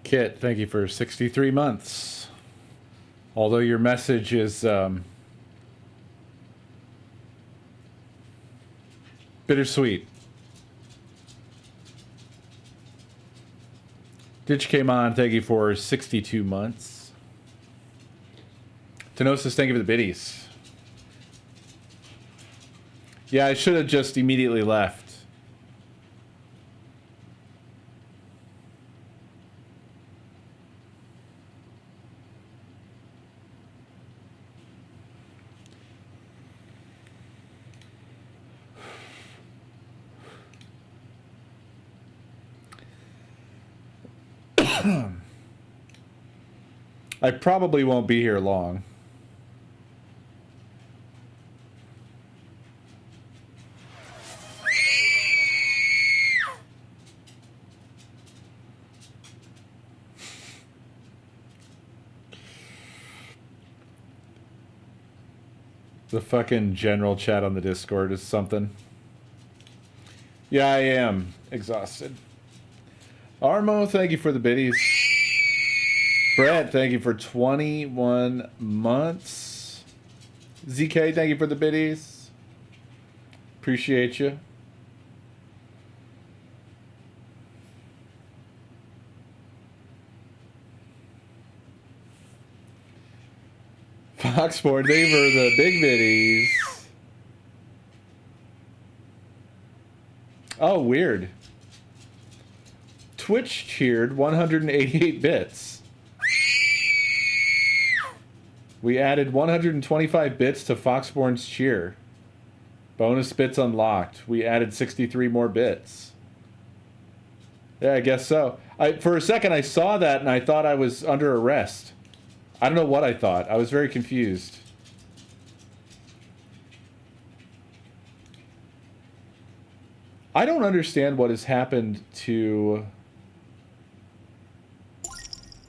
Kit, thank you for 63 months. Although your message is bittersweet. Ditch came on, thank you for 62 months. Tenosis, thank you for the biddies. Yeah, I should have just immediately left. I probably won't be here long. The fucking general chat on the Discord is something. Yeah, I am exhausted. Armo, thank you for the biddies. Brett, thank you for 21 months. ZK, thank you for the biddies. Appreciate you. Foxport, thank you for the big biddies. Oh, weird. Twitch cheered 188 bits. We added 125 bits to Foxborn's cheer. Bonus bits unlocked. We added 63 more bits. Yeah, I guess so. For a second, I saw that and I thought I was under arrest. I don't know what I thought. I was very confused. I don't understand what has happened to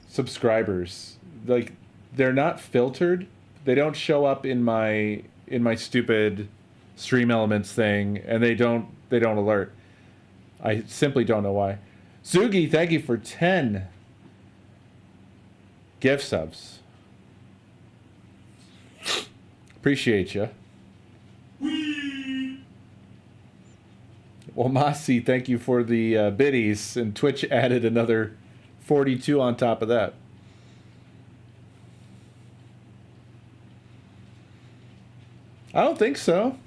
subscribers. Like, they're not filtered. They don't show up in my stupid Stream Elements thing, and they don't alert. I simply don't know why. Zugi, thank you for 10 gift subs. Appreciate you. Well, Masi, thank you for the biddies, and Twitch added another 42 on top of that. I don't think so.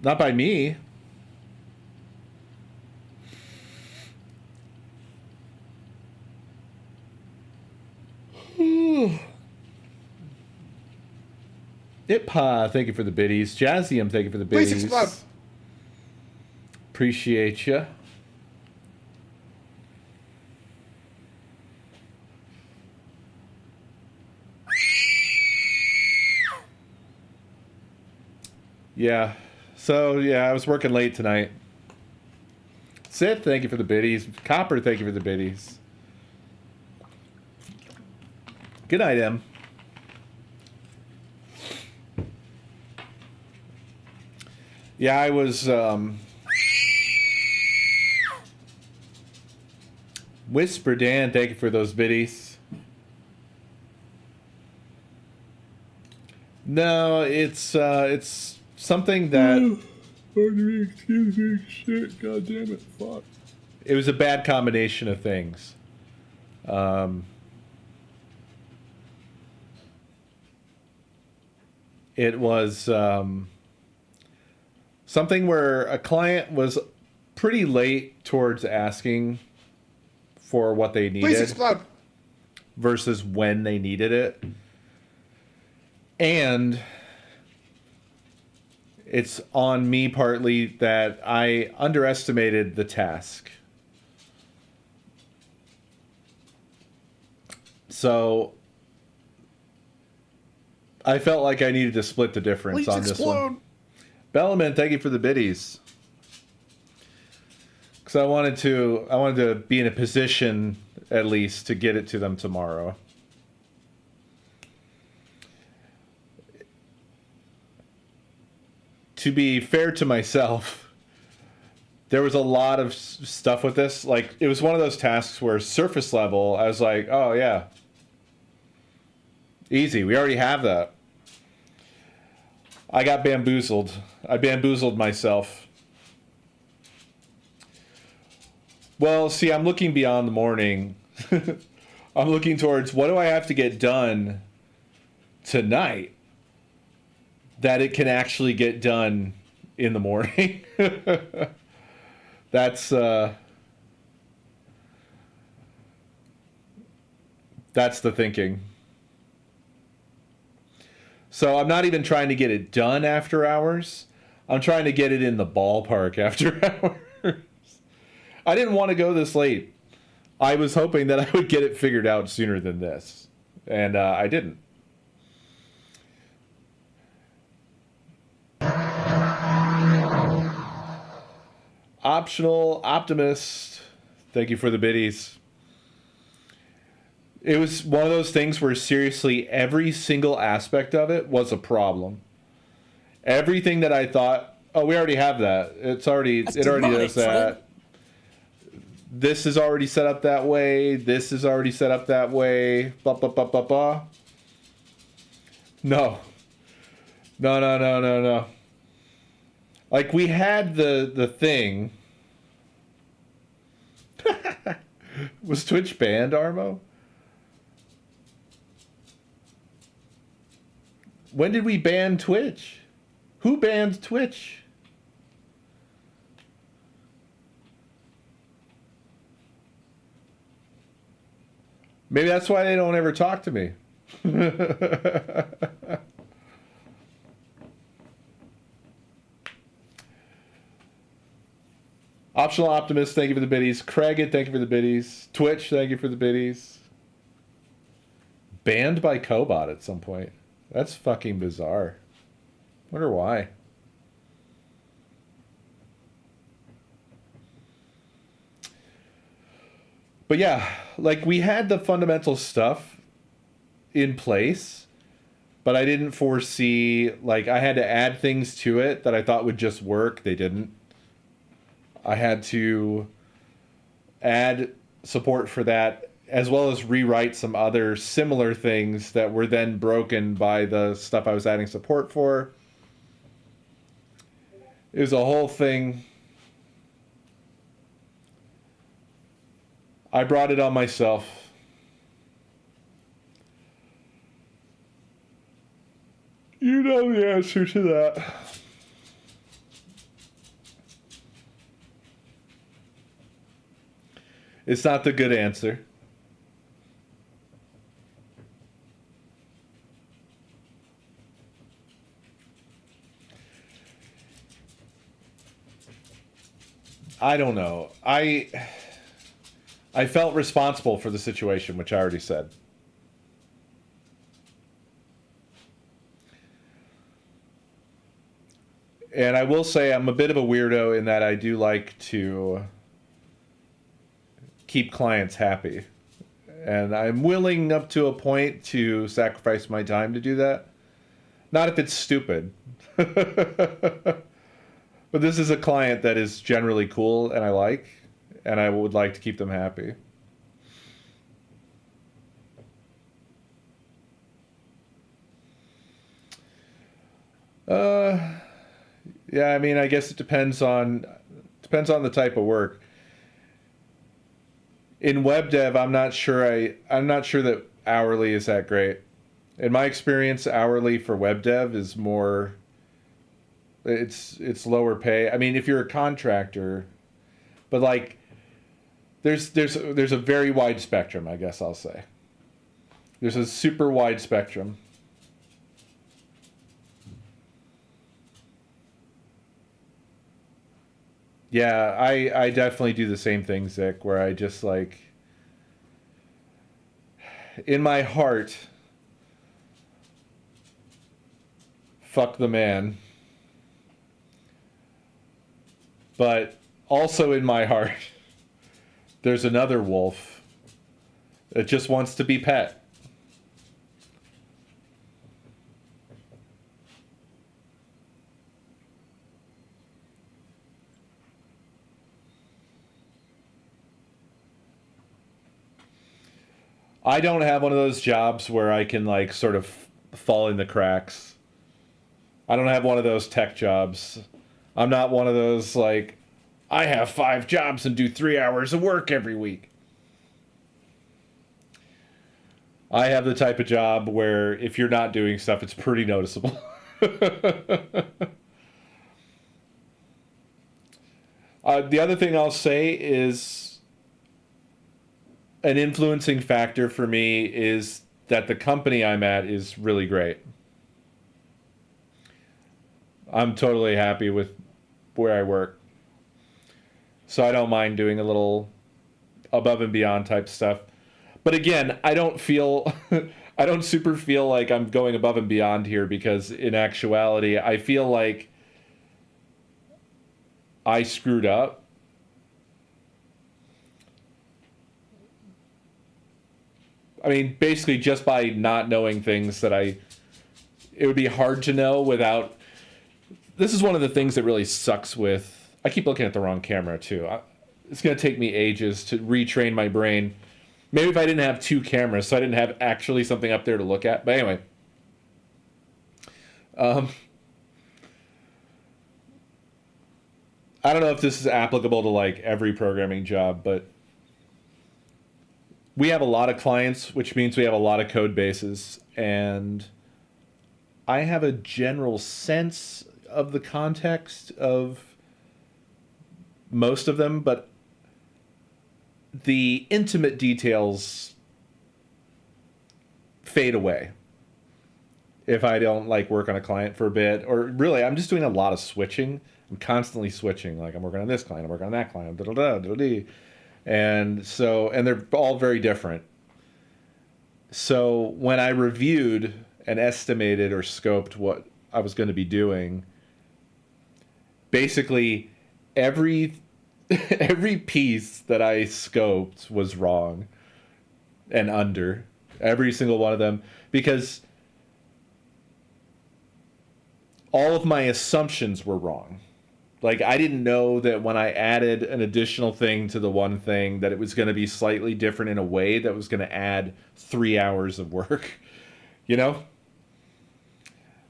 Not by me. Ipha, thank you for the biddies. Jazzium, thank you for the biddies. Appreciate you. Yeah. So, yeah, I was working late tonight. Sid, thank you for the biddies. Copper, thank you for the biddies. Good night, Em. Yeah, I was Whisper Dan, thank you for those biddies. No, it's something that excuse me, shit, god damn it, fuck. It was a bad combination of things. It was something where a client was pretty late towards asking for what they needed versus when they needed it. And it's on me partly that I underestimated the task. So I felt like I needed to split the difference on this one. Bellaman, thank you for the biddies. Because I wanted to be in a position at least, to get it to them tomorrow. To be fair to myself, there was a lot of stuff with this. Like, it was one of those tasks where surface level, I was like, oh yeah, easy, we already have that. I got bamboozled. I bamboozled myself. Well, see, I'm looking beyond the morning. I'm looking towards, what do I have to get done tonight that it can actually get done in the morning? That's the thinking. So I'm not even trying to get it done after hours. I'm trying to get it in the ballpark after hours. I didn't want to go this late. I was hoping that I would get it figured out sooner than this. And I didn't. Optional Optimist, thank you for the biddies. It was one of those things where seriously every single aspect of it was a problem. Everything that I thought, oh, we already have that. It already does that. This is already set up that way. This is already set up that way. Blah, blah, blah, blah, blah. No. No. Like, we had the thing. Was Twitch banned, Armo? When did we ban Twitch? Who banned Twitch? Maybe that's why they don't ever talk to me. Optional Optimist, thank you for the biddies. Craig, thank you for the biddies. Twitch, thank you for the biddies. Banned by Cobot at some point. That's fucking bizarre. Wonder why. But yeah, like, we had the fundamental stuff in place, but I didn't foresee, like, I had to add things to it that I thought would just work. They didn't. I had to add support for that, as well as rewrite some other similar things that were then broken by the stuff I was adding support for. It was a whole thing. I brought it on myself. You know the answer to that. It's not the good answer. I don't know. I felt responsible for the situation, which I already said. And I will say I'm a bit of a weirdo in that I do like to keep clients happy. And I'm willing up to a point to sacrifice my time to do that. Not if it's stupid. But this is a client that is generally cool and I like, and I would like to keep them happy. Yeah, I mean, I guess it depends on the type of work. In web dev, I'm not sure that hourly is that great. In my experience, hourly for web dev is more, it's lower pay. I mean, if you're a contractor, but like there's a very wide spectrum, I guess I'll say. There's a super wide spectrum. Yeah, I definitely do the same thing, Zick, where I just like, in my heart, fuck the man. But also in my heart, there's another wolf It just wants to be pet. I don't have one of those jobs where I can like sort of fall in the cracks. I don't have one of those tech jobs. I'm not one of those like I have 5 jobs and do 3 hours of work every week. I have the type of job where if you're not doing stuff, it's pretty noticeable. The other thing I'll say is an influencing factor for me is that the company I'm at is really great. I'm totally happy with where I work. So I don't mind doing a little above and beyond type stuff. But again, I don't feel I don't super feel like I'm going above and beyond here because in actuality, I feel like I screwed up. I mean, basically just by not knowing things that it would be hard to know without. This is one of the things that really sucks with. I keep looking at the wrong camera too. It's going to take me ages to retrain my brain. Maybe if I didn't have 2 cameras, so I didn't have actually something up there to look at. But anyway. I don't know if this is applicable to like every programming job, but we have a lot of clients, which means we have a lot of code bases, and I have a general sense of the context of most of them, but the intimate details fade away if I don't like work on a client for a bit, or really I'm just doing a lot of switching. I'm constantly switching. Like I'm working on this client, I'm working on that client, and they're all very different. So when I reviewed and estimated or scoped what I was going to be doing, basically every every piece that I scoped was wrong and under every single one of them because all of my assumptions were wrong. Like I didn't know that when I added an additional thing to the one thing that it was going to be slightly different in a way that was going to add 3 hours of work, you know?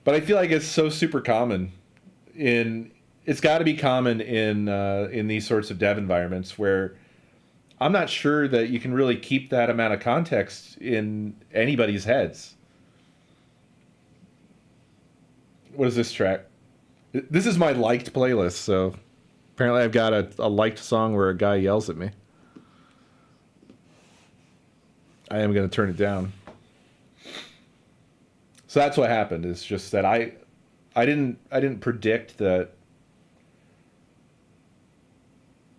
But I feel like it's so super common it's got to be common in these sorts of dev environments where I'm not sure that you can really keep that amount of context in anybody's heads. What is this track? This is my liked playlist, so apparently I've got a liked song where a guy yells at me. I am going to turn it down. So that's what happened. It's just that I didn't predict that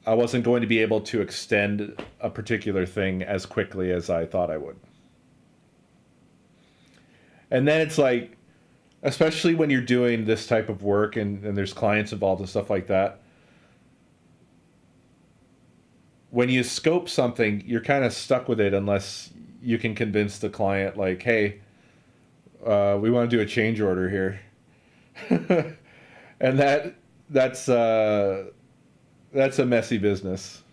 I wasn't going to be able to extend a particular thing as quickly as I thought I would. And then it's like, especially when you're doing this type of work and there's clients involved and stuff like that, when you scope something, you're kind of stuck with it unless you can convince the client, like, hey, we want to do a change order here. And that's a messy business.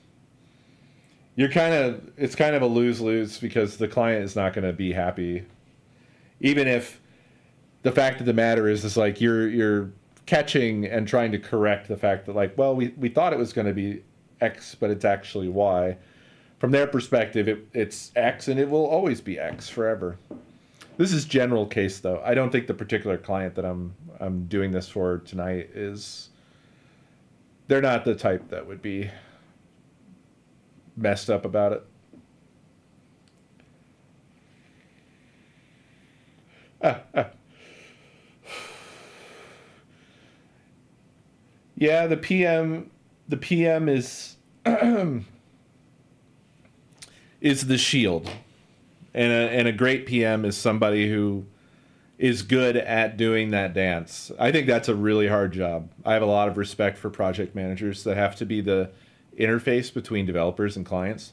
It's kind of a lose-lose because the client is not going to be happy. Even if the fact of the matter is like you're catching and trying to correct the fact that like, well, we thought it was going to be X, but it's actually Y. From their perspective, it's X and it will always be X forever. This is general case though. I don't think the particular client that I'm doing this for tonight they're not the type that would be messed up about it. Yeah, the PM is is the shield. And a great PM is somebody who is good at doing that dance. I think that's a really hard job. I have a lot of respect for project managers that have to be the interface between developers and clients.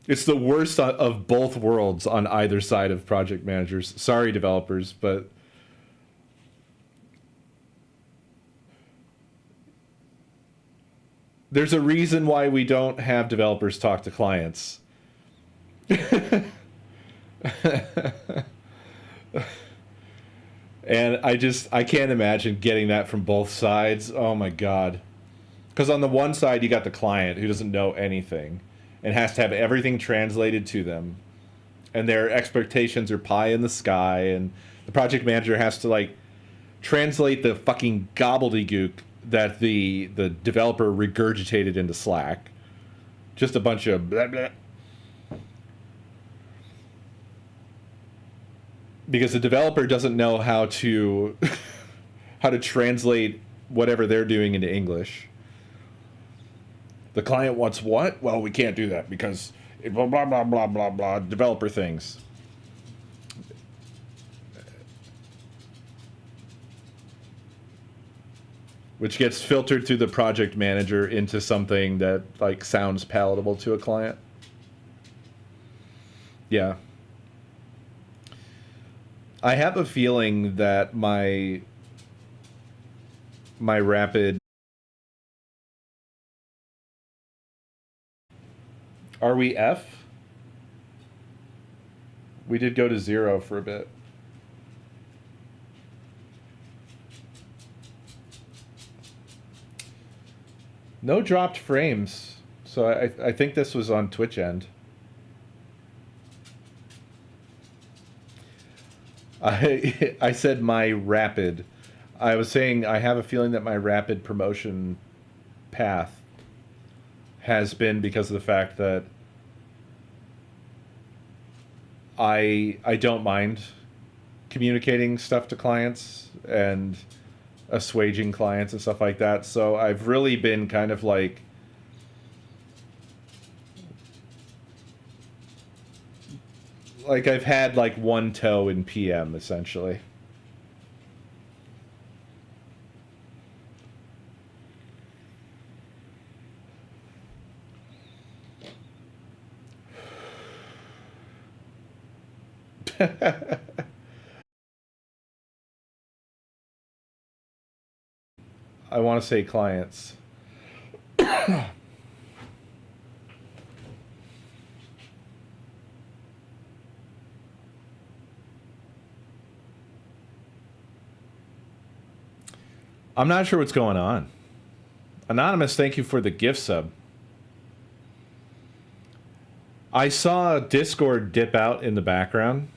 It's the worst of both worlds on either side of project managers. Sorry, developers, but there's a reason why we don't have developers talk to clients. And I can't imagine getting that from both sides. Oh my god. Because on the one side, you got the client who doesn't know anything and has to have everything translated to them. And their expectations are pie in the sky. And the project manager has to, like, translate the fucking gobbledygook that the developer regurgitated into Slack. Just a bunch of blah, blah. Because the developer doesn't know how to how to translate whatever they're doing into English. The client wants what? Well, we can't do that because it blah blah blah blah blah blah developer things. Which gets filtered through the project manager into something that, like, sounds palatable to a client. Yeah. I have a feeling that my rapid... Are we F? We did go to 0 for a bit. No dropped frames. So I think this was on Twitch end. I said my rapid. I was saying I have a feeling that my rapid promotion path has been because of the fact that I don't mind communicating stuff to clients and assuaging clients and stuff like that. So I've really been kind of like I've had like one toe in PM essentially. I want to say clients. I'm not sure what's going on. Anonymous, thank you for the gift sub. I saw Discord dip out in the background.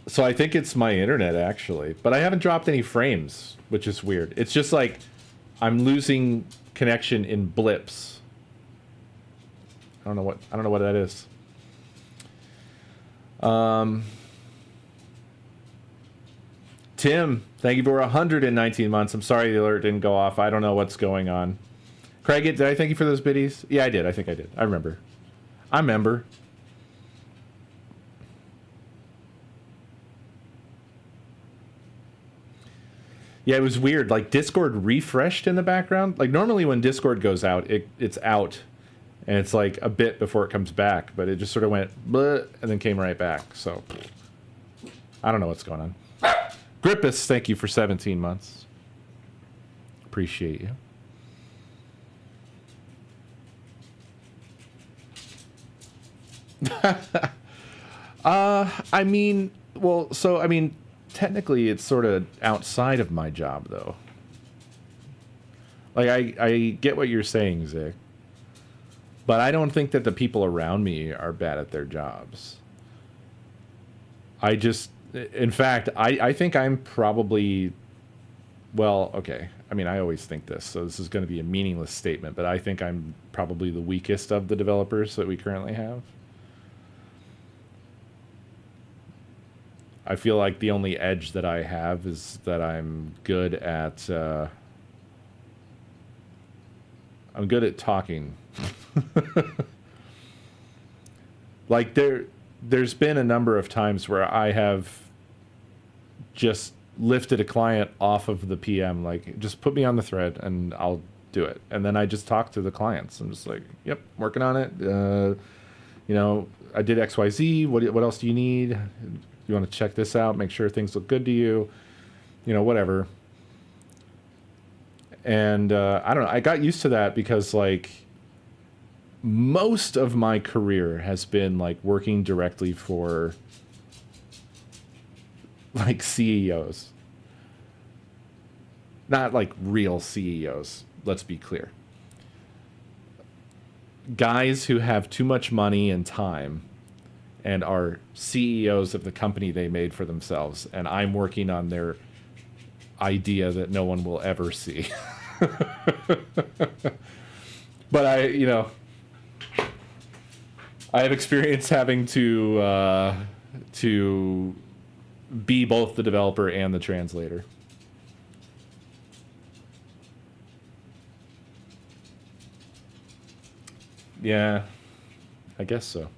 So I think it's my internet, actually. But I haven't dropped any frames, which is weird. It's just like I'm losing connection in blips. I don't know what that is. Tim, thank you for 119 months. I'm sorry the alert didn't go off. I don't know what's going on. Craig, did I thank you for those biddies? Yeah, I did. I think I did. I remember. Yeah, it was weird. Like, Discord refreshed in the background. Like, normally when Discord goes out, it's out. And it's like a bit before it comes back. But it just sort of went bleh, and then came right back. So, I don't know what's going on. Grippus, thank you for 17 months. Appreciate you. I mean, well, so, I mean, technically it's sort of outside of my job, though. Like, I get what you're saying, Zick. But I don't think that the people around me are bad at their jobs. In fact, I think I'm probably, well, okay. I mean, I always think this, so this is going to be a meaningless statement, but I think I'm probably the weakest of the developers that we currently have. I feel like the only edge that I have is that I'm good at talking. Like there's been a number of times where I have just lifted a client off of the PM, like, just put me on the thread and I'll do it. And then I just talk to the clients. I'm just like, yep, working on it. You know, I did XYZ. What else do you need? You want to check this out? Make sure things look good to you. You know, whatever. And I don't know. I got used to that because like most of my career has been like working directly for like CEOs. Not like real CEOs, let's be clear. Guys who have too much money and time and are CEOs of the company they made for themselves, and I'm working on their idea that no one will ever see. But I have experience having to be both the developer and the translator. Yeah, I guess so.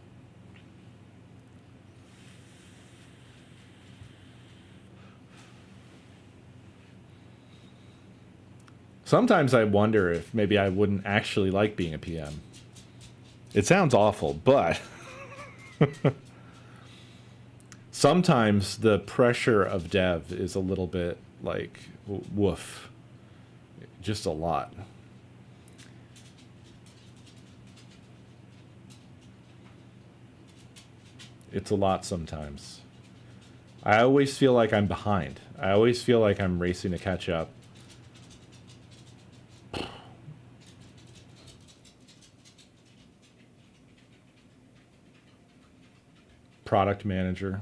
Sometimes I wonder if maybe I wouldn't actually like being a PM. It sounds awful, but sometimes the pressure of dev is a little bit like woof. Just a lot. It's a lot sometimes. I always feel like I'm behind. I always feel like I'm racing to catch up. Product manager.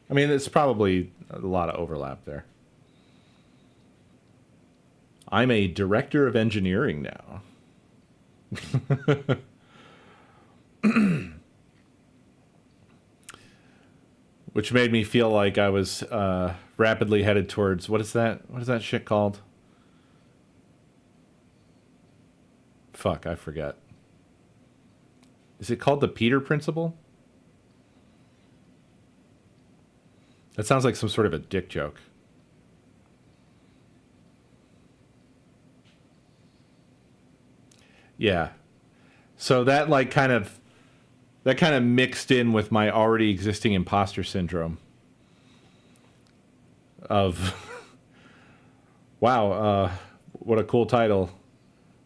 I mean, it's probably a lot of overlap there. I'm a director of engineering now. Which made me feel like I was rapidly headed towards what is that shit called? Fuck, I forget. Is it called the Peter Principle? That sounds like some sort of a dick joke. Yeah. So that like kind of mixed in with my already existing imposter syndrome of wow, what a cool title.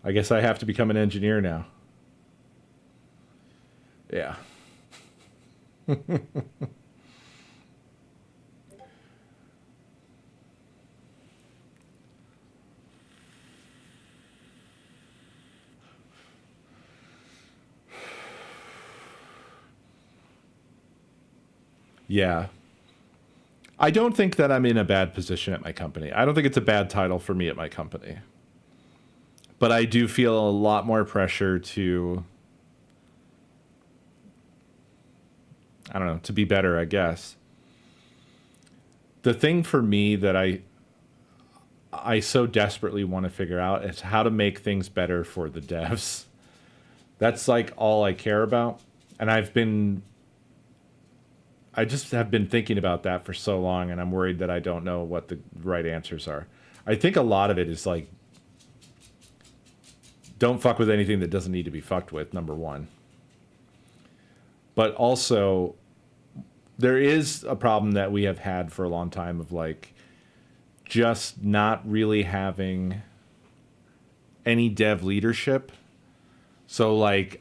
I guess I have to become an engineer now. Yeah. Yeah. I don't think that I'm in a bad position at my company. I don't think it's a bad title for me at my company. But I do feel a lot more pressure to, I don't know, to be better, I guess. The thing for me that I so desperately want to figure out is how to make things better for the devs. That's like all I care about. And I just have been thinking about that for so long, and I'm worried that I don't know what the right answers are. I think a lot of it is like, don't fuck with anything that doesn't need to be fucked with, number one. But also, there is a problem that we have had for a long time of like, just not really having any dev leadership. So like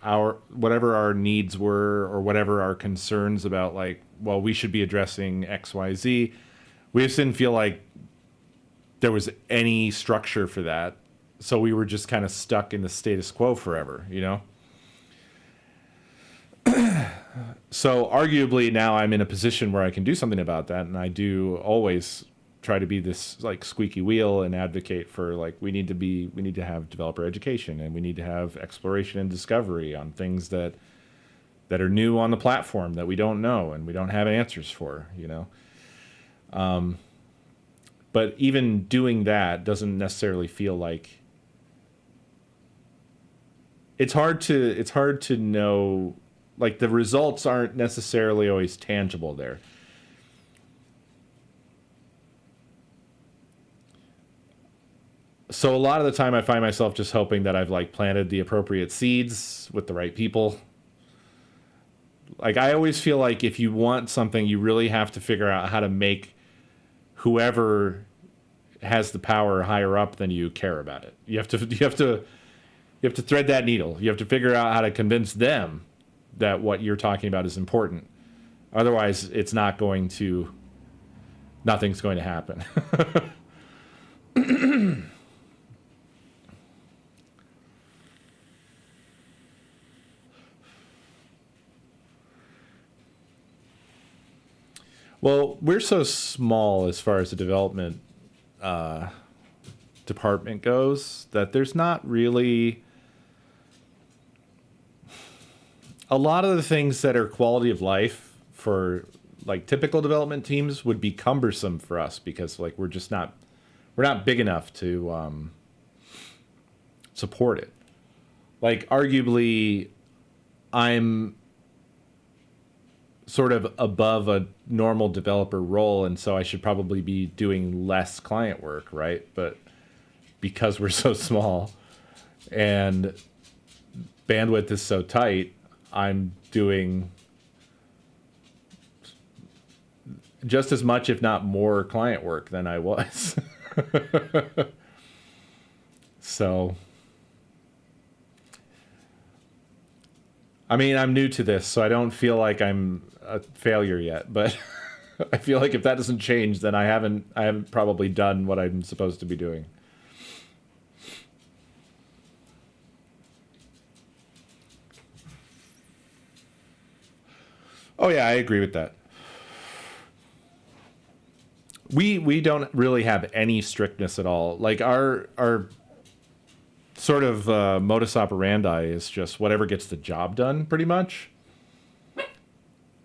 whatever our needs were or whatever our concerns about like, well, we should be addressing XYZ, we just didn't feel like there was any structure for that. So we were just kind of stuck in the status quo forever, you know? So arguably now I'm in a position where I can do something about that, and I do always try to be this like squeaky wheel and advocate for like we need to have developer education, and we need to have exploration and discovery on things that are new on the platform that we don't know and we don't have answers for, you know. But even doing that doesn't necessarily feel like it's hard to know, like the results aren't necessarily always tangible there. So a lot of the time I find myself just hoping that I've like planted the appropriate seeds with the right people. Like I always feel like if you want something, you really have to figure out how to make whoever has the power higher up than you care about it. You have to thread that needle. You have to figure out how to convince them that what you're talking about is important. Otherwise, nothing's going to happen. Well, we're so small as far as the development department goes that there's not really a lot of the things that are quality of life for like typical development teams would be cumbersome for us because like we're not big enough to support it. Like arguably, I'm sort of above a normal developer role, and so I should probably be doing less client work, right? But because we're so small and bandwidth is so tight, I'm doing just as much, if not more, client work than I was. So, I mean, I'm new to this, so I don't feel like I'm a failure yet, but I feel like if that doesn't change, then I haven't probably done what I'm supposed to be doing. Oh yeah, I agree with that. We don't really have any strictness at all. Like our sort of modus operandi is just whatever gets the job done, pretty much.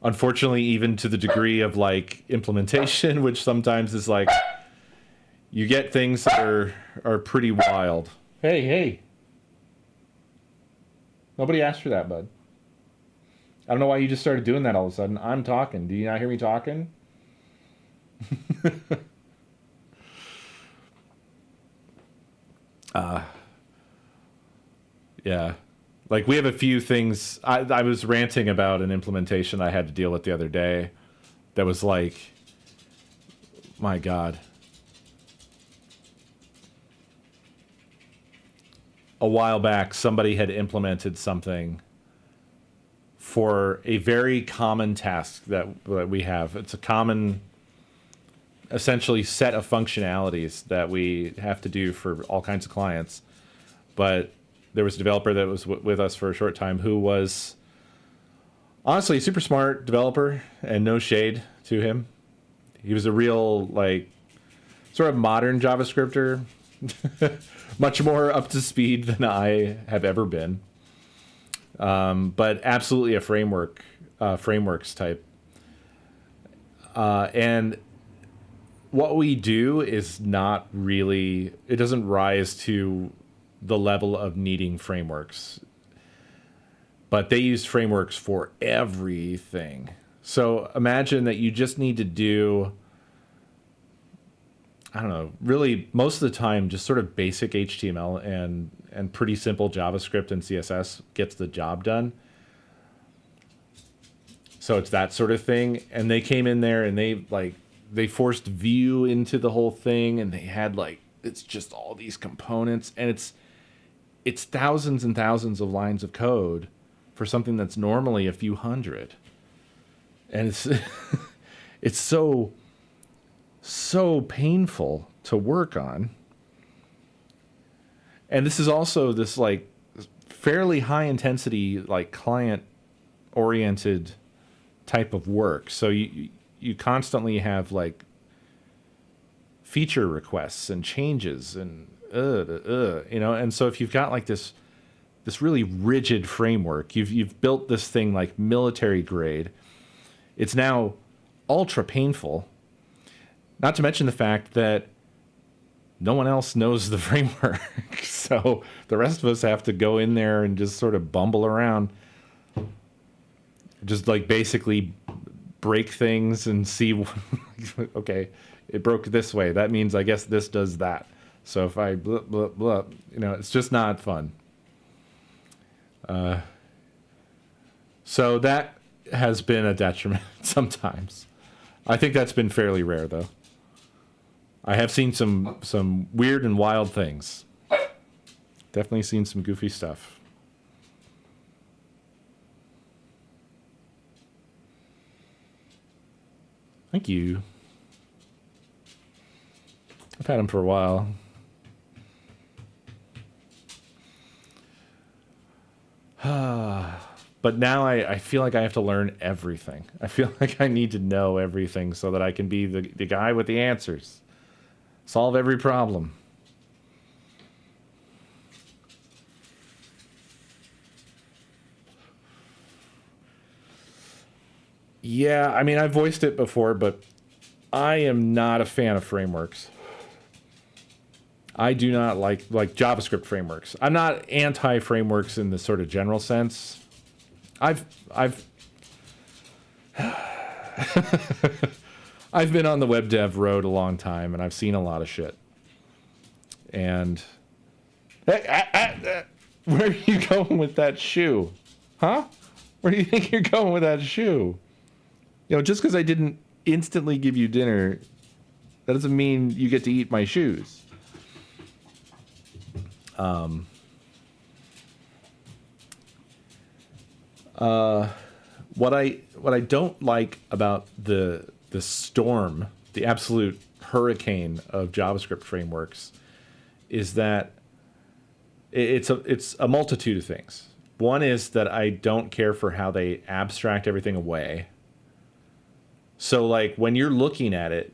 Unfortunately, even to the degree of like implementation, which sometimes is like you get things that are pretty wild. Hey, hey. Nobody asked for that, bud. I don't know why you just started doing that all of a sudden. I'm talking. Do you not hear me talking? Yeah. Like we have a few things. I was ranting about an implementation I had to deal with the other day that was like, my God. A while back, somebody had implemented something for a very common task that we have. It's a common, essentially, set of functionalities that we have to do for all kinds of clients. But there was a developer that was with us for a short time who was honestly a super smart developer, and no shade to him. He was a real, like, sort of modern JavaScripter, much more up to speed than I have ever been. But absolutely a frameworks type. And what we do is not really, it doesn't rise to the level of needing frameworks. But they use frameworks for everything. So imagine that you just need to do, I don't know, really most of the time, just sort of basic HTML and pretty simple JavaScript and CSS gets the job done. So it's that sort of thing. And they came in there and they forced Vue into the whole thing, and they had like, it's just all these components, and it's thousands and thousands of lines of code for something that's normally a few hundred. And it's it's so painful to work on. And this is also this like fairly high intensity, like client oriented type of work. So you constantly have like feature requests and changes and and so if you've got like this really rigid framework, you've built this thing like military grade. It's now ultra painful. Not to mention the fact that no one else knows the framework. So the rest of us have to go in there and just sort of bumble around. Just like basically break things and see, okay, it broke this way. That means I guess this does that. So if I blah, blah, blah, it's just not fun. So that has been a detriment sometimes. I think that's been fairly rare, though. I have seen some weird and wild things. Definitely seen some goofy stuff. Thank you. I've had him for a while. But now I feel like I have to learn everything. I feel like I need to know everything so that I can be the guy with the answers. Solve every problem. Yeah, I mean, I've voiced it before, but I am not a fan of frameworks. I do not like JavaScript frameworks. I'm not anti-frameworks in the sort of general sense. I've I've been on the web dev road a long time, and I've seen a lot of shit. And where are you going with that shoe? Huh? Where do you think you're going with that shoe? Just because I didn't instantly give you dinner, that doesn't mean you get to eat my shoes. What I don't like about the storm, the absolute hurricane of JavaScript frameworks, is that it's a multitude of things. One is that I don't care for how they abstract everything away. So like when you're looking at it,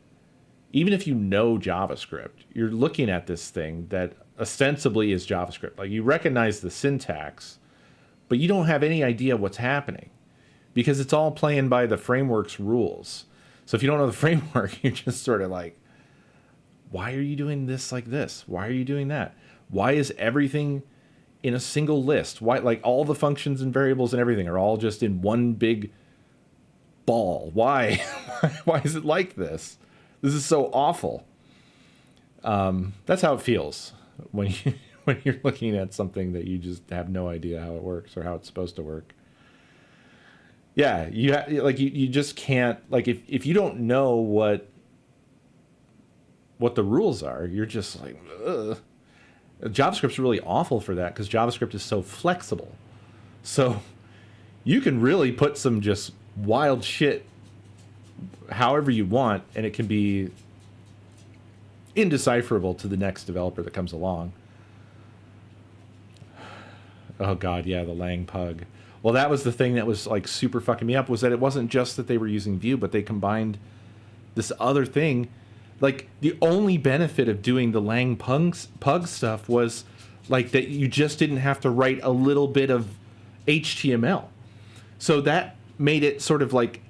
even if you know JavaScript, you're looking at this thing that ostensibly is JavaScript. Like you recognize the syntax, but you don't have any idea what's happening because it's all playing by the framework's rules. So if you don't know the framework, you're just sort of like, why are you doing this like this? Why are you doing that? Why is everything in a single list? Why, like all the functions and variables and everything are all just in one big ball? Why? Why is it like this? This is so awful. That's how it feels when you're looking at something that you just have no idea how it works or how it's supposed to work. Yeah, you just can't, like if you don't know what the rules are, you're just like, ugh. JavaScript's really awful for that because JavaScript is so flexible. So you can really put some just wild shit however you want, and it can be indecipherable to the next developer that comes along. Oh god, yeah, the Lang pug. Well, that was the thing that was like super fucking me up, was that it wasn't just that they were using Vue, but they combined this other thing. Like the only benefit of doing the Lang pug stuff was like that you just didn't have to write a little bit of HTML. So that made it sort of like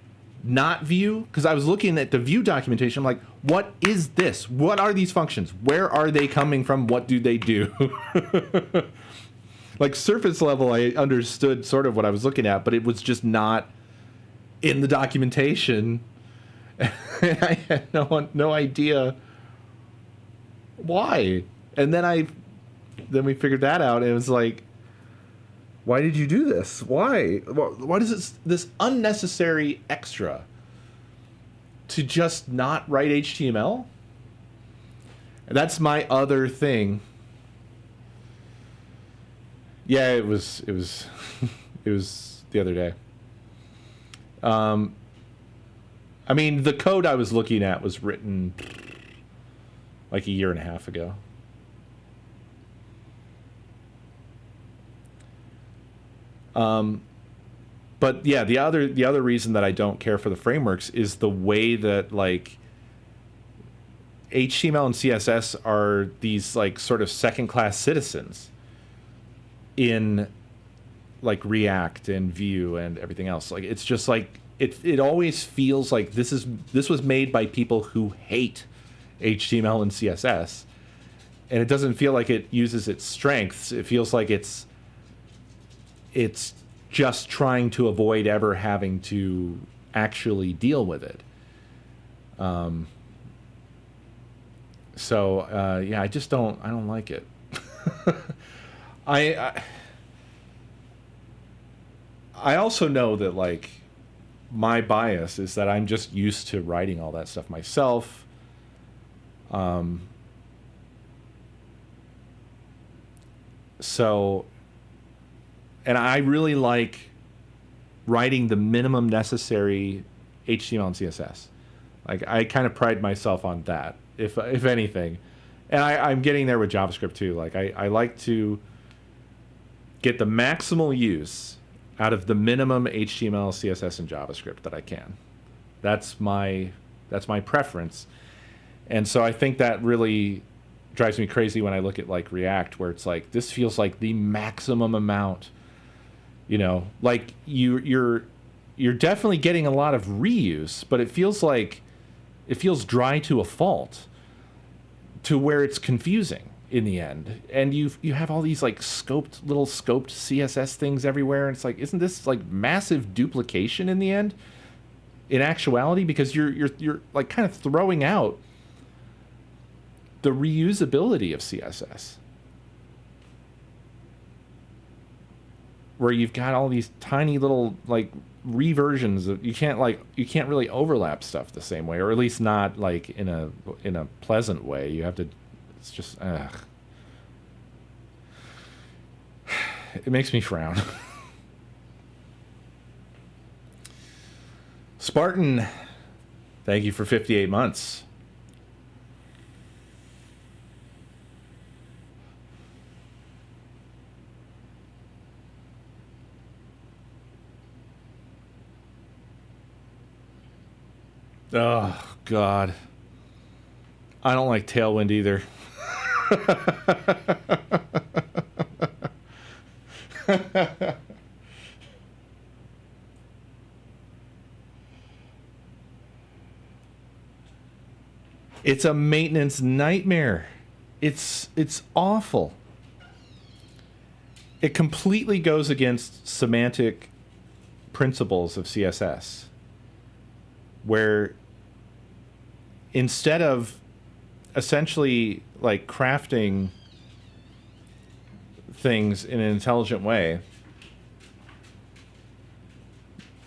not Vue, because I was looking at the Vue documentation. I'm like, what is this? What are these functions? Where are they coming from? What do they do? Like surface level, I understood sort of what I was looking at, but it was just not in the documentation. I had no idea why. And then we figured that out, and it was like, why did you do this? Why? What is this unnecessary extra to just not write HTML? And that's my other thing. Yeah, it was it was the other day. I mean, the code I was looking at was written like a year and a half ago. But yeah, the other reason that I don't care for the frameworks is the way that like HTML and CSS are these like sort of second-class citizens in like React and Vue and everything else. Like it's just like it always feels like this was made by people who hate HTML and CSS, and it doesn't feel like it uses its strengths. It feels like it's just trying to avoid ever having to actually deal with it. So yeah, I don't like it. I I also know that like my bias is that I'm just used to writing all that stuff myself. Um, so, and I really like writing the minimum necessary HTML and CSS. Like I kind of pride myself on that, if anything. And I'm getting there with JavaScript too. Like I like to get the maximal use out of the minimum HTML, CSS, and JavaScript that I can. That's my preference. And so I think that really drives me crazy when I look at like React, where it's like this feels like the maximum amount. You know, like you're definitely getting a lot of reuse, but it feels dry to a fault, to where it's confusing in the end. And you have all these like scoped CSS things everywhere, and it's like, isn't this like massive duplication in the end? In actuality, because you're like kind of throwing out the reusability of CSS, where you've got all these tiny little like reversions of, you can't really overlap stuff the same way, or at least not like in a pleasant way. You have to, it's just it makes me frown. Spartan, thank you for 58 months. Oh, God. I don't like Tailwind either. It's a maintenance nightmare. It's awful. It completely goes against semantic principles of CSS, where instead of essentially like crafting things in an intelligent way,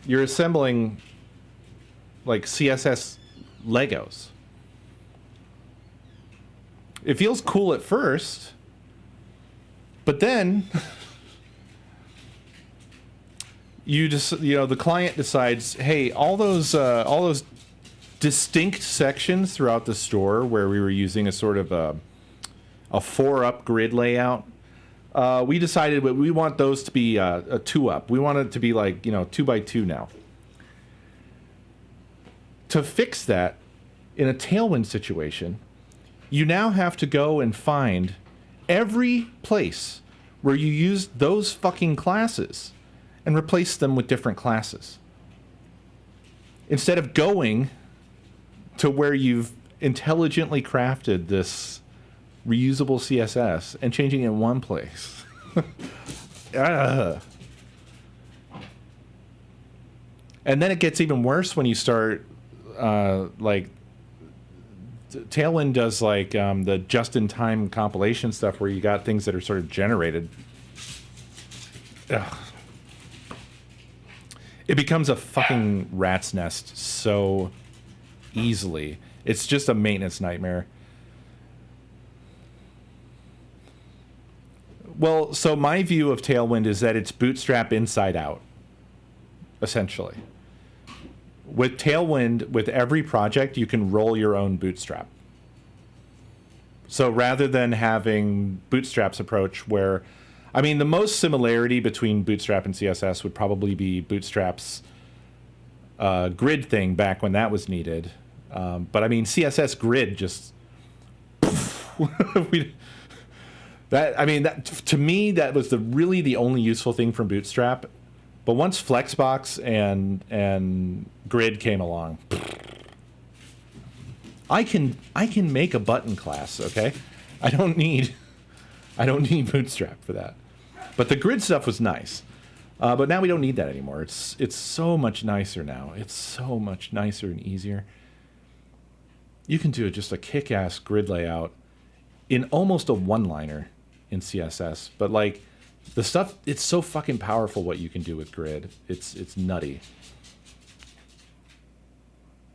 you're assembling like CSS Legos. It feels cool at first, but then the client decides, hey, all those distinct sections throughout the store where we were using a sort of a 4-up grid layout, we decided we want those to be a 2-up. We want it to be like 2 by 2 now. To fix that in a Tailwind situation, you now have to go and find every place where you used those fucking classes and replace them with different classes, instead of going to where you've intelligently crafted this reusable CSS and changing it in one place. And then it gets even worse when you start like Tailwind does like the just-in-time compilation stuff, where you got things that are sort of generated. Ugh. It becomes a fucking rat's nest so easily. It's just a maintenance nightmare. Well, so my view of Tailwind is that it's Bootstrap inside out, essentially. With Tailwind, with every project, you can roll your own Bootstrap. So rather than having Bootstrap's approach where, I mean, the most similarity between Bootstrap and CSS would probably be Bootstrap's grid thing back when that was needed. But I mean, CSS grid just... to me, that was really the only useful thing from Bootstrap. But once Flexbox and Grid came along, I can make a button class, okay? I don't need Bootstrap for that. But the Grid stuff was nice. But now we don't need that anymore. It's so much nicer now. It's so much nicer and easier. you can do just a kick-ass grid layout in almost a one-liner in CSS. But like the stuff, it's so fucking powerful what you can do with grid. It's nutty.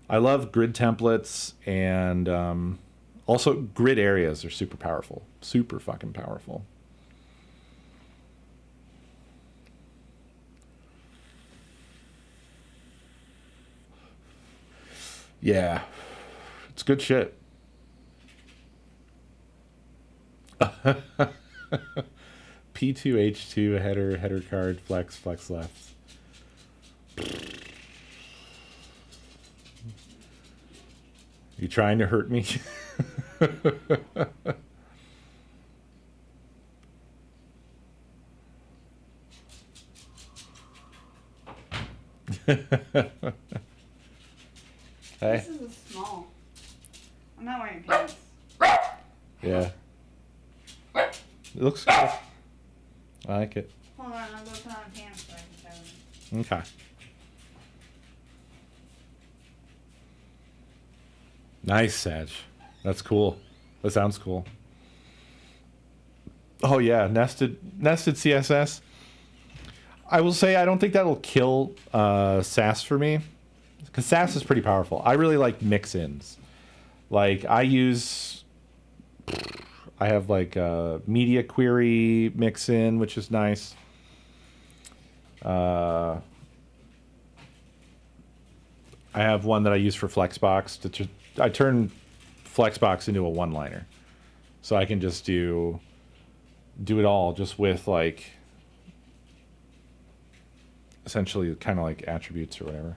I love grid templates, and also grid areas are super powerful. Super fucking powerful. Yeah. It's good shit. P2H2 header card flex left. You trying to hurt me? Hey. This is a small. I'm not wearing pants. Yeah. It looks good. I like it. Hold on, I'll go put on pants so I can show them. Okay. Nice, Sag. That's cool. That sounds cool. Oh yeah, nested CSS. I will say I don't think that'll kill Sass for me, because Sass is pretty powerful. I really like mix-ins. Like I have like a media query mix-in, which is nice. I have one that I use for Flexbox. I turn Flexbox into a one-liner, so I can just do it all just with like essentially kind of like attributes or whatever.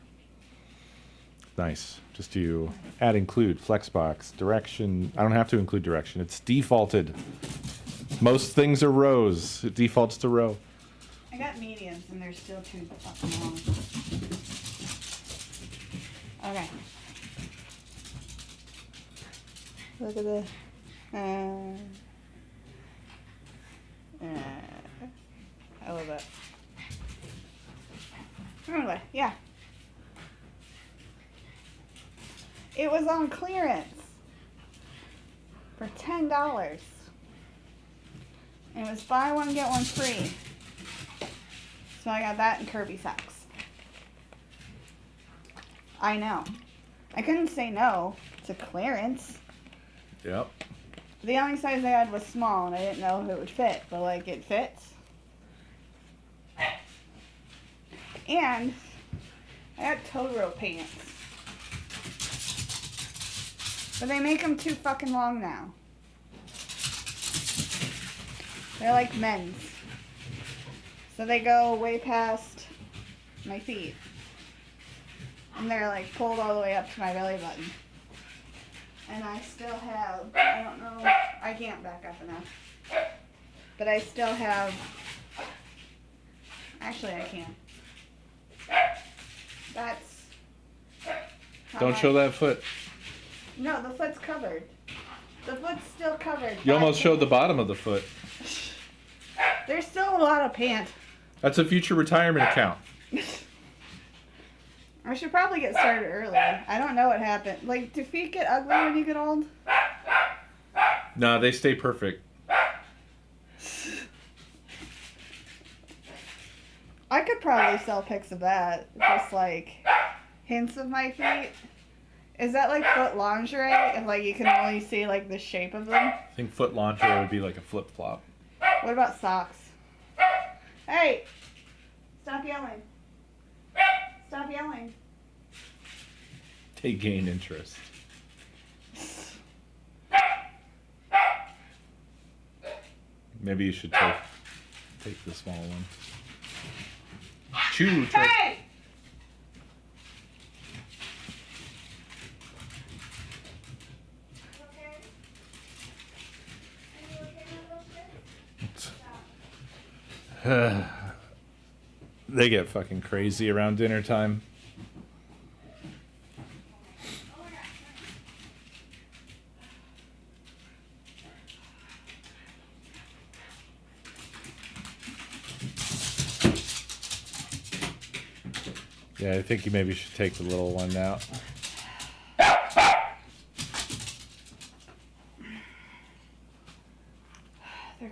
Nice. Just do add include Flexbox direction. I don't have to include direction. It's defaulted. Most things are rows. It defaults to row. I got mediums and they're still too fucking long. Okay. Look at this. I love that. Anyway, yeah. It was on clearance for $10. And it was buy one, get one free. So I got that and Kirby socks. I know. I couldn't say no to clearance. Yep. The only size I had was small and I didn't know if it would fit, but like it fits. And I got Totoro pants. But they make them too fucking long now. They're like men's. So they go way past my feet. And they're like pulled all the way up to my belly button. And I still have, I don't know, I can't back up enough. But I still have, actually I can. That's. Don't show that foot. No, the foot's covered. The foot's still covered. You almost showed the bottom of the foot. There's still a lot of pants. That's a future retirement account. I should probably get started early. I don't know what happened. Like, do feet get ugly when you get old? No, they stay perfect. I could probably sell pics of that. Just like hints of my feet. Is that like foot lingerie? If like you can only see like the shape of them? I think foot lingerie would be like a flip flop. What about socks? Hey! Stop yelling. Stop yelling. They gain interest. Maybe you should take the small one. Chew. Hey! They get fucking crazy around dinner time. Yeah, I think you maybe should take the little one out.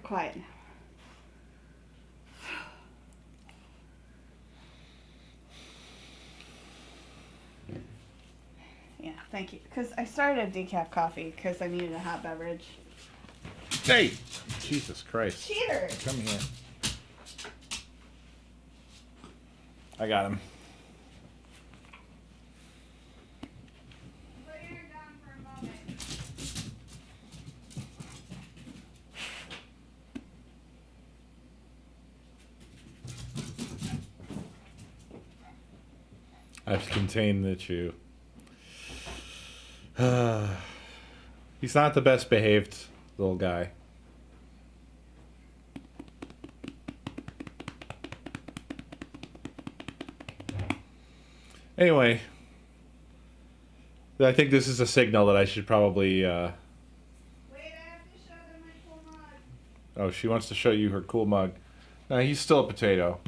quiet now. Yeah, thank you. Because I started decaf coffee because I needed a hot beverage. Hey! Jesus Christ. Cheater! Come here. I got him. Put your down for a moment. I have to contain the chew. He's not the best behaved little guy. Anyway, I think this is a signal that I should probably. Wait, I have to show them my cool mug. Oh, she wants to show you her cool mug. No, he's still a potato.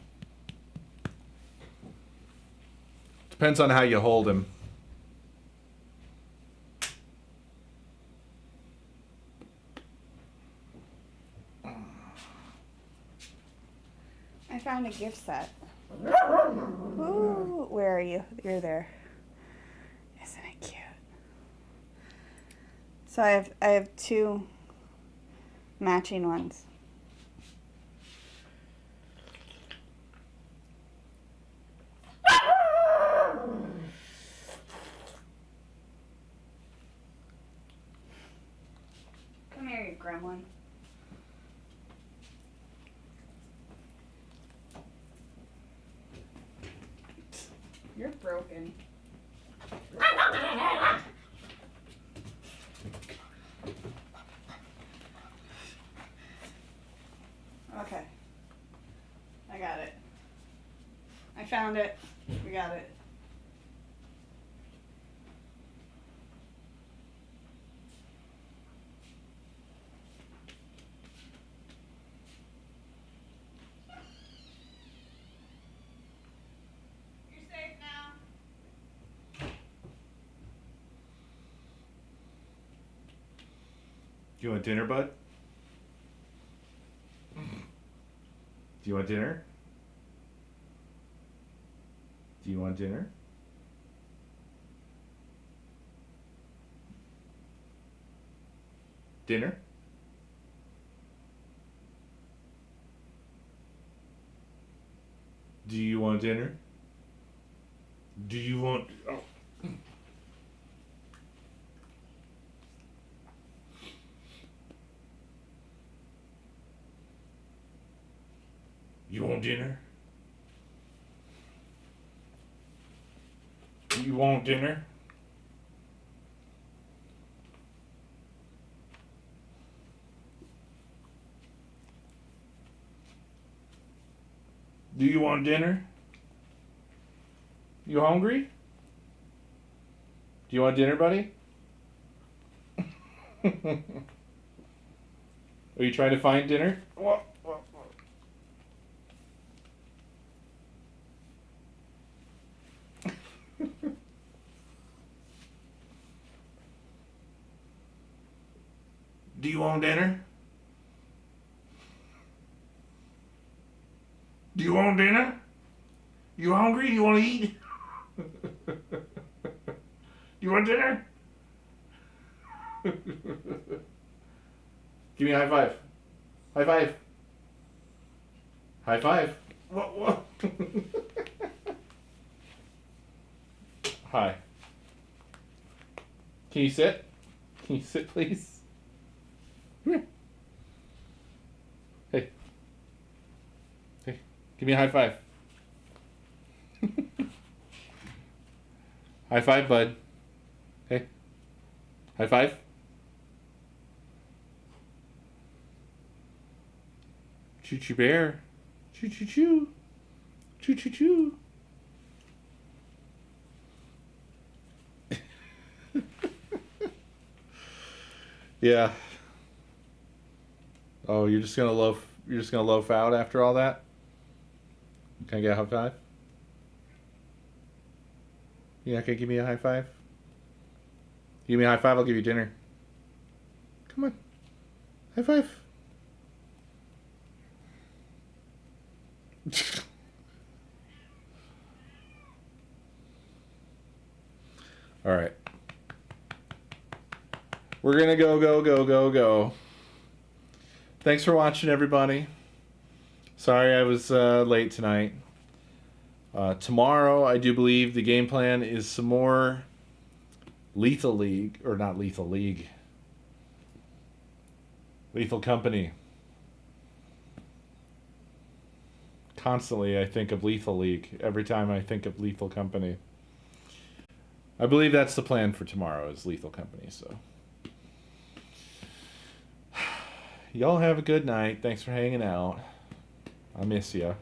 Depends on how you hold him. I found a gift set. Ooh, where are you? You're there. Isn't it cute? So I have two matching ones. Come here, you gremlin. You're broken. Okay. I got it. I found it. We got it. You're safe now. You want dinner, bud? Do you want dinner? Do you want dinner? Dinner? Do you want dinner? Do you want... Oh. You want dinner? You want dinner? Do you want dinner? You hungry? Do you want dinner, buddy? Are you trying to find dinner? What? Do you want dinner? Do you want dinner? You hungry? You want to eat? You want dinner? Give me a high five. High five. High five. What? Hi. Can you sit? Can you sit, please? Come here. Hey. Hey. Give me a high five. High five, bud. Hey. High five. Choo choo bear. Choo choo choo. Choo choo choo. Yeah. Oh, you're just gonna loaf out after all that? Can I get a high five? You're not gonna give me a high five? Give me a high five, I'll give you dinner. Come on. High five. All right. We're going to go. Thanks for watching, everybody. Sorry I was late tonight. Tomorrow, I do believe the game plan is some more Lethal League, or not Lethal League. Lethal Company. Constantly, I think of Lethal League every time I think of Lethal Company. I believe that's the plan for tomorrow is Lethal Company, so. Y'all have a good night. Thanks for hanging out. I miss ya.